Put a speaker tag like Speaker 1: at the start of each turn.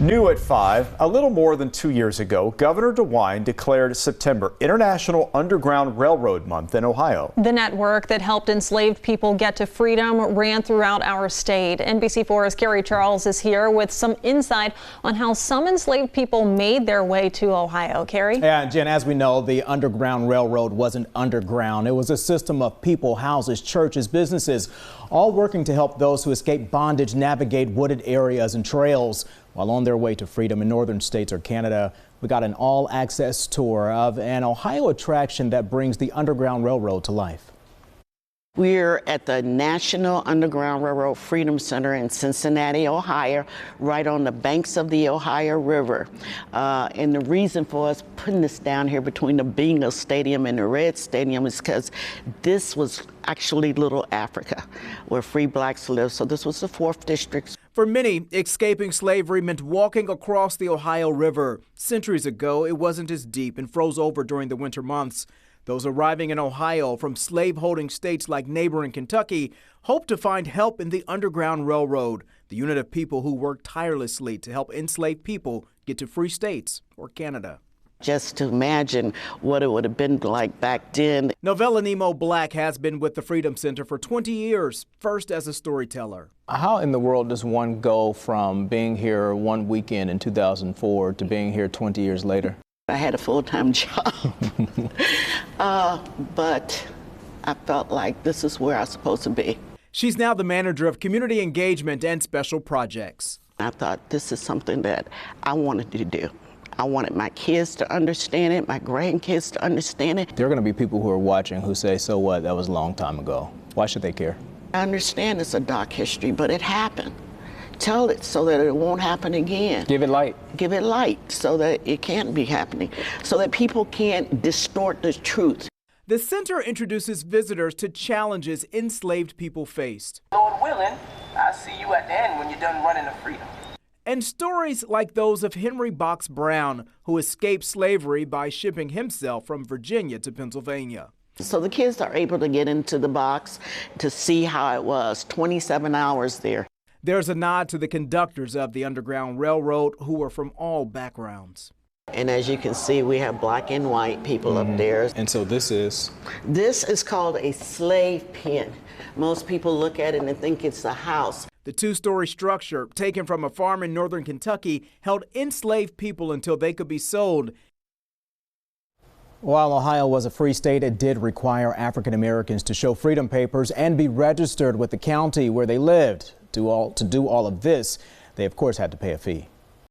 Speaker 1: New at 5, a little more than 2 years ago, Governor DeWine declared September International Underground Railroad Month in Ohio.
Speaker 2: The network that helped enslaved people get to freedom ran throughout our state. NBC4's Carrie Charles is here with some insight on how some enslaved people made their way to Ohio. Carrie?
Speaker 3: Yeah, Jen, as we know, the Underground Railroad wasn't underground. It was a system of people, houses, churches, businesses, all working to help those who escaped bondage navigate wooded areas and trails while on their way to freedom in northern states or Canada. We got an all-access tour of an Ohio attraction that brings the Underground Railroad to life.
Speaker 4: We're at the National Underground Railroad Freedom Center in Cincinnati, Ohio, right on the banks of the Ohio River. And the reason for us putting this down here between the Bingo Stadium and the Red Stadium is because this was actually Little Africa, where free blacks lived. So this was the 4th District.
Speaker 5: For many, escaping slavery meant walking across the Ohio River. Centuries ago, it wasn't as deep and froze over during the winter months. Those arriving in Ohio from slave-holding states like neighboring Kentucky hope to find help in the Underground Railroad, the unit of people who worked tirelessly to help enslaved people get to free states or Canada.
Speaker 4: Just to imagine what it would have been like back then.
Speaker 5: Novella Nemo Black has been with the Freedom Center for 20 years, first as a storyteller.
Speaker 6: How in the world does one go from being here one weekend in 2004 to being here 20 years later?
Speaker 4: I had a full-time job, but I felt like this is where I was supposed to be.
Speaker 5: She's now the manager of community engagement and special projects.
Speaker 4: I thought this is something that I wanted to do. I wanted my kids to understand it, my grandkids to understand it.
Speaker 6: There are going to be people who are watching who say, so what, that was a long time ago. Why should they care?
Speaker 4: I understand it's a dark history, but it happened. Tell it so that it won't happen again.
Speaker 6: Give it light.
Speaker 4: Give it light so that it can't be happening, so that people can't distort the truth.
Speaker 5: The center introduces visitors to challenges enslaved people faced.
Speaker 7: Lord willing, I'll see you at the end when you're done running to freedom.
Speaker 5: And stories like those of Henry Box Brown, who escaped slavery by shipping himself from Virginia to Pennsylvania.
Speaker 4: So the kids are able to get into the box to see how it was, 27 hours there.
Speaker 5: There's a nod to the conductors of the Underground Railroad who were from all backgrounds.
Speaker 4: And as you can see, we have black and white people up there.
Speaker 6: And so this is?
Speaker 4: This is called a slave pen. Most people look at it and think it's a house.
Speaker 5: The 2-story structure, taken from a farm in northern Kentucky, held enslaved people until they could be sold.
Speaker 3: While Ohio was a free state, it did require African Americans to show freedom papers and be registered with the county where they lived. To do all of this, they of course had to pay a fee.